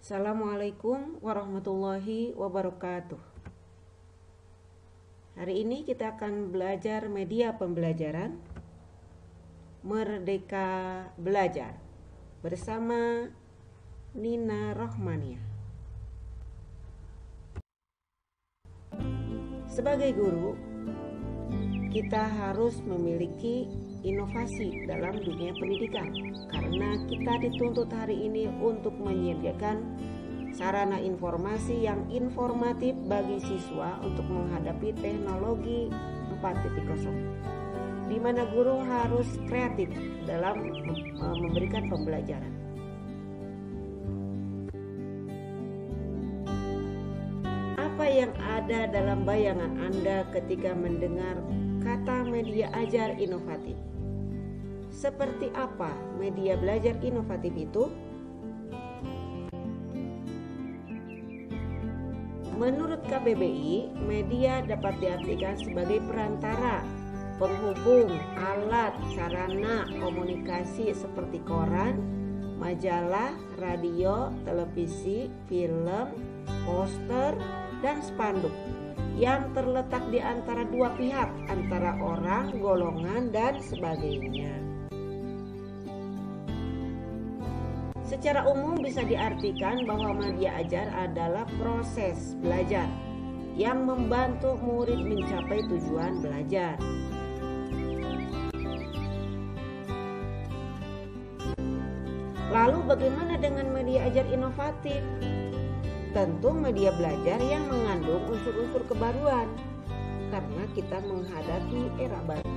Assalamualaikum warahmatullahi wabarakatuh. Hari ini kita akan belajar media pembelajaran Merdeka Belajar bersama Nina Rohmania. Sebagai guru, kita harus memiliki inovasi dalam dunia pendidikan karena kita dituntut hari ini untuk menyediakan sarana informasi yang informatif bagi siswa untuk menghadapi teknologi 4.0, di mana guru harus kreatif dalam memberikan pembelajaran. Apa yang ada dalam bayangan Anda ketika mendengar kata media ajar inovatif? Seperti apa media belajar inovatif itu? Menurut KBBI, media dapat diartikan sebagai perantara, penghubung, alat, sarana komunikasi seperti koran, majalah, radio, televisi, film, poster, dan spanduk yang terletak di antara dua pihak, antara orang, golongan, dan sebagainya. Secara umum bisa diartikan bahwa media ajar adalah proses belajar yang membantu murid mencapai tujuan belajar. Lalu bagaimana dengan media ajar inovatif? Tentu media belajar yang mengandung unsur-unsur kebaruan karena kita menghadapi era baru.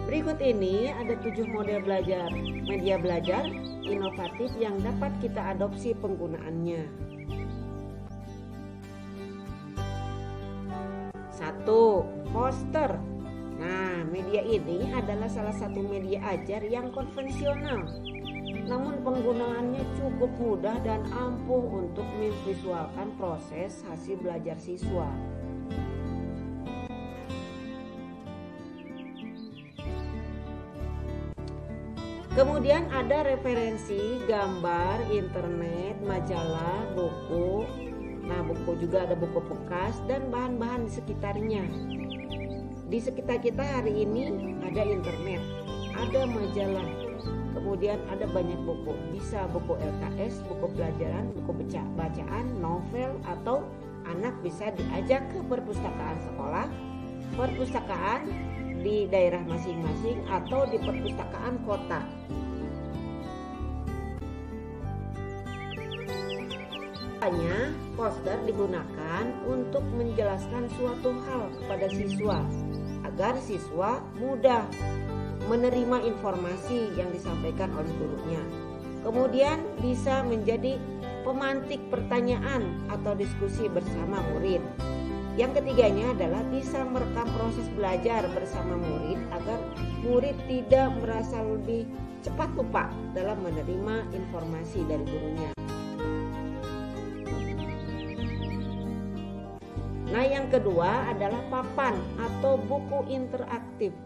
Berikut ini ada 7 model media belajar inovatif yang dapat kita adopsi penggunaannya. 1. Poster. Nah, media ini adalah salah satu media ajar yang konvensional. Namun penggunaannya cukup mudah dan ampuh untuk memvisualkan proses hasil belajar siswa. Kemudian ada referensi, gambar, internet, majalah, buku. Nah, buku juga ada buku bekas dan bahan-bahan di sekitarnya. Di sekitar kita hari ini ada internet, ada majalah, kemudian ada banyak buku. Bisa buku LKS, buku pelajaran, buku bacaan, novel, atau anak bisa diajak ke perpustakaan sekolah, perpustakaan di daerah masing-masing, atau di perpustakaan kota. Biasanya poster digunakan untuk menjelaskan suatu hal kepada siswa agar siswa mudah menerima informasi yang disampaikan oleh gurunya. Kemudian bisa menjadi pemantik pertanyaan atau diskusi bersama murid. Yang ketiganya adalah bisa merekam proses belajar bersama murid agar murid tidak merasa lebih cepat lupa dalam menerima informasi dari gurunya. Nah, yang kedua adalah papan atau buku interaktif.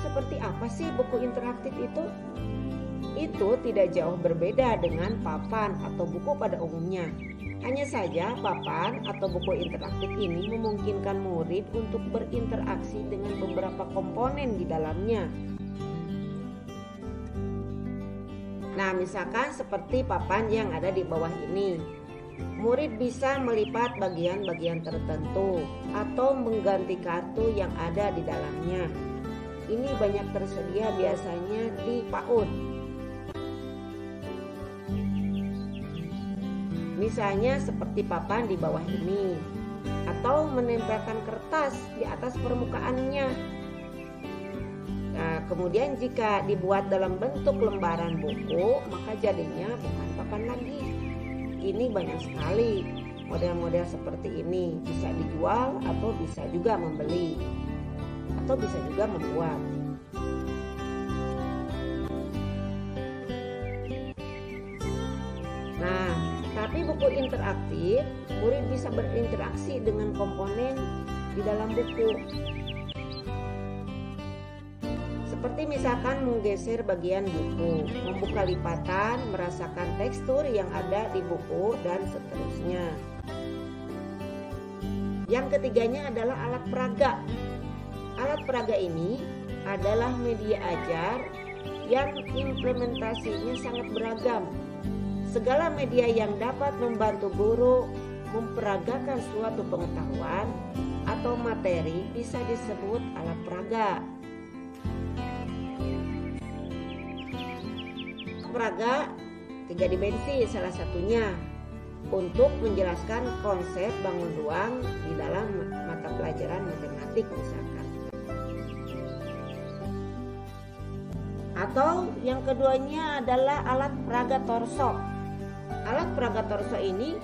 Seperti apa sih buku interaktif itu? Itu tidak jauh berbeda dengan papan atau buku pada umumnya. Hanya saja papan atau buku interaktif ini memungkinkan murid untuk berinteraksi dengan beberapa komponen di dalamnya. Nah, misalkan seperti papan yang ada di bawah ini. Murid bisa melipat bagian-bagian tertentu atau mengganti kartu yang ada di dalamnya. Ini banyak tersedia biasanya di PAUD. Misalnya seperti papan di bawah ini, atau menempelkan kertas di atas permukaannya. Nah, kemudian jika dibuat dalam bentuk lembaran buku, maka jadinya bukan papan lagi. Ini banyak sekali model-model seperti ini, bisa dijual atau bisa juga membeli, atau bisa juga membuat. Nah, tapi buku interaktif, murid bisa berinteraksi dengan komponen di dalam buku. Seperti misalkan menggeser bagian buku, membuka lipatan, merasakan tekstur yang ada di buku, dan seterusnya. Yang ketiganya adalah alat peraga. Alat peraga ini adalah media ajar yang implementasinya sangat beragam. Segala media yang dapat membantu guru memperagakan suatu pengetahuan atau materi bisa disebut alat peraga. Peraga 3 dimensi salah satunya untuk menjelaskan konsep bangun ruang di dalam mata pelajaran matematik misalkan. Atau yang keduanya adalah alat peraga torso. Alat peraga torso ini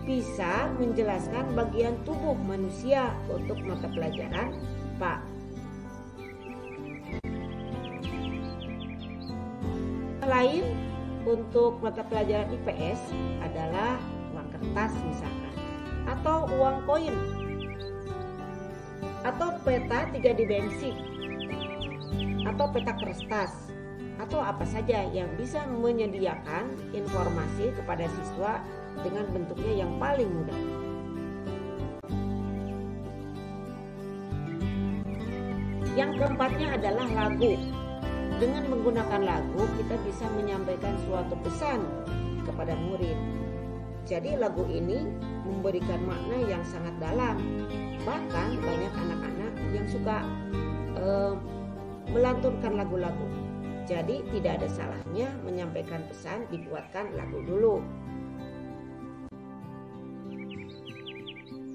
bisa menjelaskan bagian tubuh manusia untuk mata pelajaran IPA. Lain untuk mata pelajaran IPS adalah uang kertas misalkan, atau uang koin, atau peta 3 dimensi, atau peta kertas, atau apa saja yang bisa menyediakan informasi kepada siswa dengan bentuknya yang paling mudah. Yang keempatnya adalah lagu. Dengan menggunakan lagu kita bisa menyampaikan suatu pesan kepada murid. Jadi lagu ini memberikan makna yang sangat dalam. Bahkan banyak anak-anak yang suka melantunkan lagu-lagu. Jadi tidak ada salahnya menyampaikan pesan dibuatkan lagu dulu.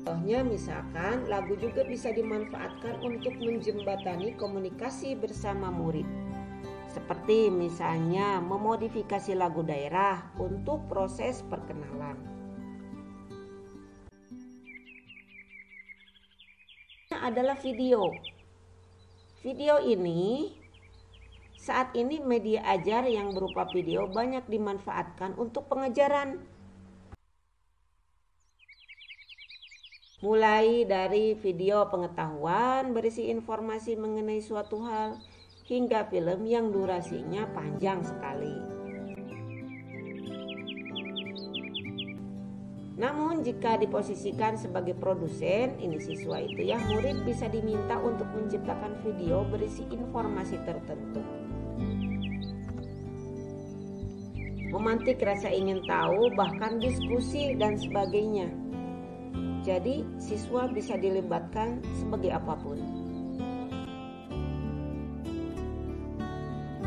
Contohnya misalkan lagu juga bisa dimanfaatkan untuk menjembatani komunikasi bersama murid. Seperti misalnya memodifikasi lagu daerah untuk proses perkenalan. Adalah video. Video ini saat ini media ajar yang berupa video banyak dimanfaatkan untuk pengajaran. Mulai dari video pengetahuan berisi informasi mengenai suatu hal, hingga film yang durasinya panjang sekali. Namun jika diposisikan sebagai produsen, ini siswa itu ya, murid bisa diminta untuk menciptakan video berisi informasi tertentu. Memantik rasa ingin tahu, bahkan diskusi dan sebagainya. Jadi siswa bisa dilibatkan sebagai apapun.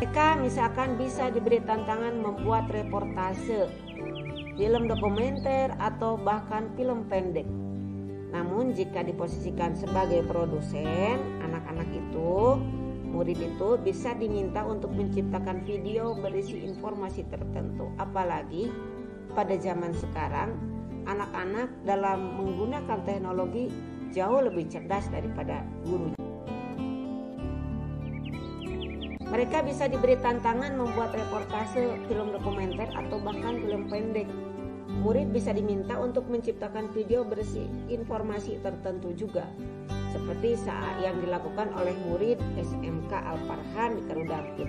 Mereka misalkan bisa diberi tantangan membuat reportase, film dokumenter, atau bahkan film pendek. Namun jika diposisikan sebagai produsen, anak-anak itu, murid itu bisa diminta untuk menciptakan video berisi informasi tertentu. Apalagi pada zaman sekarang, anak-anak dalam menggunakan teknologi jauh lebih cerdas daripada gurunya. Mereka bisa diberi tantangan membuat reportase, film dokumenter, atau bahkan film pendek. Murid bisa diminta untuk menciptakan video berisi informasi tertentu juga. Seperti saat yang dilakukan oleh murid SMK Al-Farhan di Karudampit.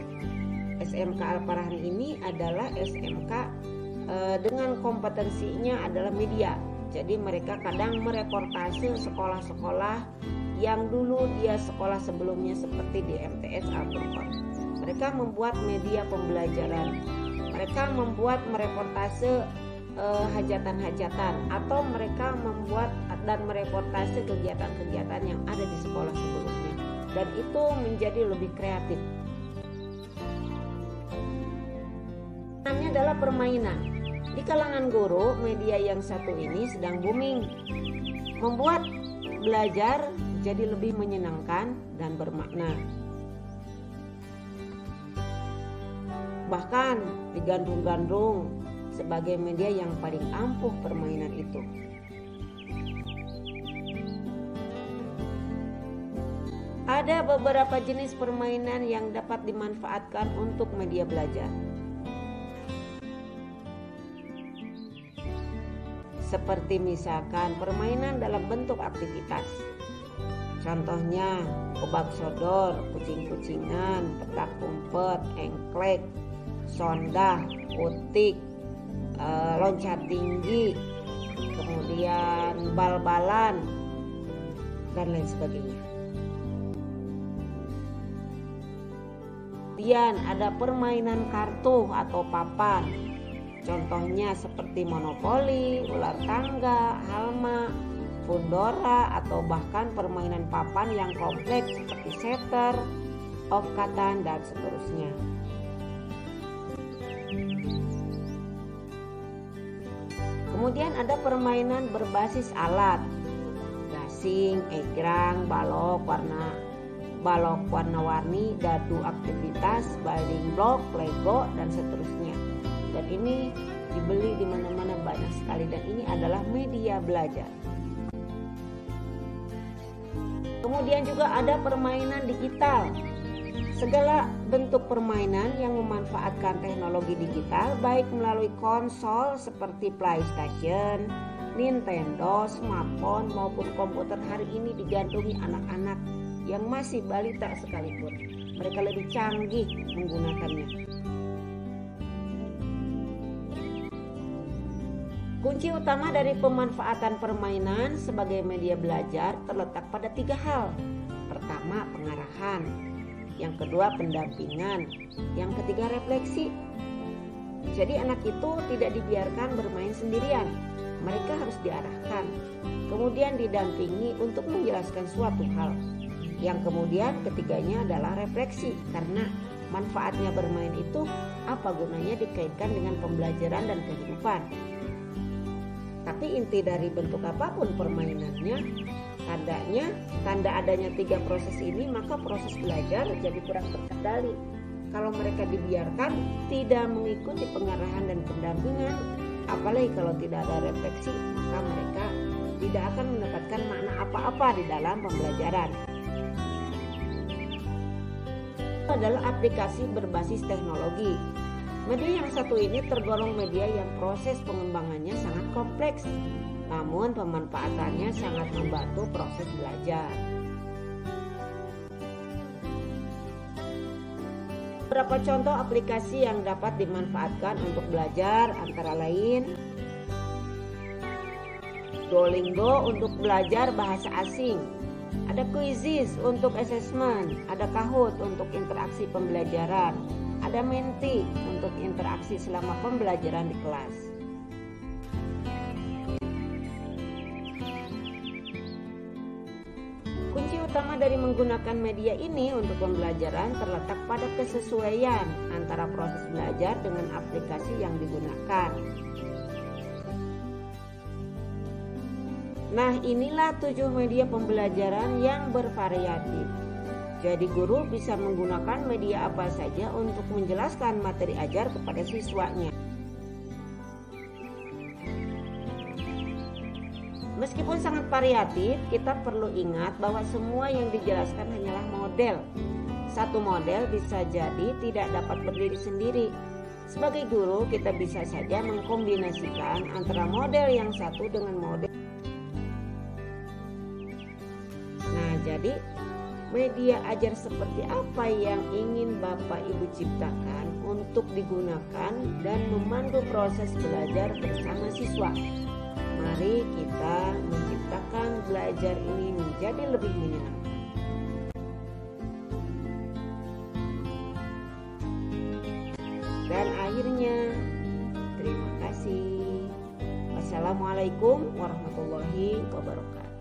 SMK Al-Farhan ini adalah SMK dengan kompetensinya adalah media. Jadi mereka kadang mereportase sekolah-sekolah yang dulu dia sekolah sebelumnya seperti di MTS Al-Furqan. Mereka membuat media pembelajaran. Mereka membuat mereportase hajatan-hajatan, atau mereka membuat dan mereportase kegiatan-kegiatan yang ada di sekolah sebelumnya. Dan itu menjadi lebih kreatif. Namanya adalah permainan. Di kalangan guru, media yang satu ini sedang booming, membuat belajar jadi lebih menyenangkan dan bermakna. Bahkan digandrung-gandrung sebagai media yang paling ampuh permainan itu. Ada beberapa jenis permainan yang dapat dimanfaatkan untuk media belajar. Seperti misalkan permainan dalam bentuk aktivitas. Contohnya obak sodor, kucing-kucingan, petak umpet, engklek, sondah, utik, loncat tinggi, kemudian bal-balan, dan lain sebagainya. Kemudian ada permainan kartu atau papan. Contohnya seperti monopoli, ular tangga, halma, fundora, atau bahkan permainan papan yang kompleks seperti setter, of-katan, dan seterusnya. Kemudian ada permainan berbasis alat, gasing, egrang, balok warna-warni, dadu aktivitas, building block, lego, dan seterusnya. Dan ini dibeli di mana-mana banyak sekali, dan ini adalah media belajar. Kemudian juga ada permainan digital. Segala bentuk permainan yang memanfaatkan teknologi digital, baik melalui konsol seperti PlayStation, Nintendo, smartphone, maupun komputer, hari ini digandrungi anak-anak yang masih balita sekalipun. Mereka lebih canggih menggunakannya. Kunci utama dari pemanfaatan permainan sebagai media belajar terletak pada 3 hal. Pertama, pengarahan. Yang kedua, pendampingan. Yang ketiga, refleksi. Jadi anak itu tidak dibiarkan bermain sendirian. Mereka harus diarahkan, kemudian didampingi untuk menjelaskan suatu hal. Yang kemudian ketiganya adalah refleksi, karena manfaatnya bermain itu apa gunanya dikaitkan dengan pembelajaran dan kehidupan. Tapi inti dari bentuk apapun permainannya, tanda adanya 3 proses ini, maka proses belajar jadi kurang terkendali. Kalau mereka dibiarkan tidak mengikuti pengarahan dan pendampingan, apalagi kalau tidak ada refleksi, maka mereka tidak akan mendapatkan makna apa-apa di dalam pembelajaran. Itu adalah aplikasi berbasis teknologi. Media yang satu ini tergolong media yang proses pengembangannya sangat kompleks, namun pemanfaatannya sangat membantu proses belajar. Beberapa contoh aplikasi yang dapat dimanfaatkan untuk belajar antara lain Duolingo untuk belajar bahasa asing, ada Quizizz untuk assessment, ada Kahoot untuk interaksi pembelajaran, ada Menti untuk interaksi selama pembelajaran di kelas. Kunci utama dari menggunakan media ini untuk pembelajaran terletak pada kesesuaian antara proses belajar dengan aplikasi yang digunakan. Nah, inilah 7 media pembelajaran yang bervariatif. Jadi guru bisa menggunakan media apa saja untuk menjelaskan materi ajar kepada siswanya. Meskipun sangat variatif, kita perlu ingat bahwa semua yang dijelaskan hanyalah model. Satu model bisa jadi tidak dapat berdiri sendiri. Sebagai guru, kita bisa saja mengkombinasikan antara model yang satu dengan model. Nah, jadi media ajar seperti apa yang ingin Bapak Ibu ciptakan untuk digunakan dan memandu proses belajar bersama siswa? Mari kita menciptakan belajar ini menjadi lebih menyenangkan. Dan akhirnya, terima kasih. Wassalamualaikum warahmatullahi wabarakatuh.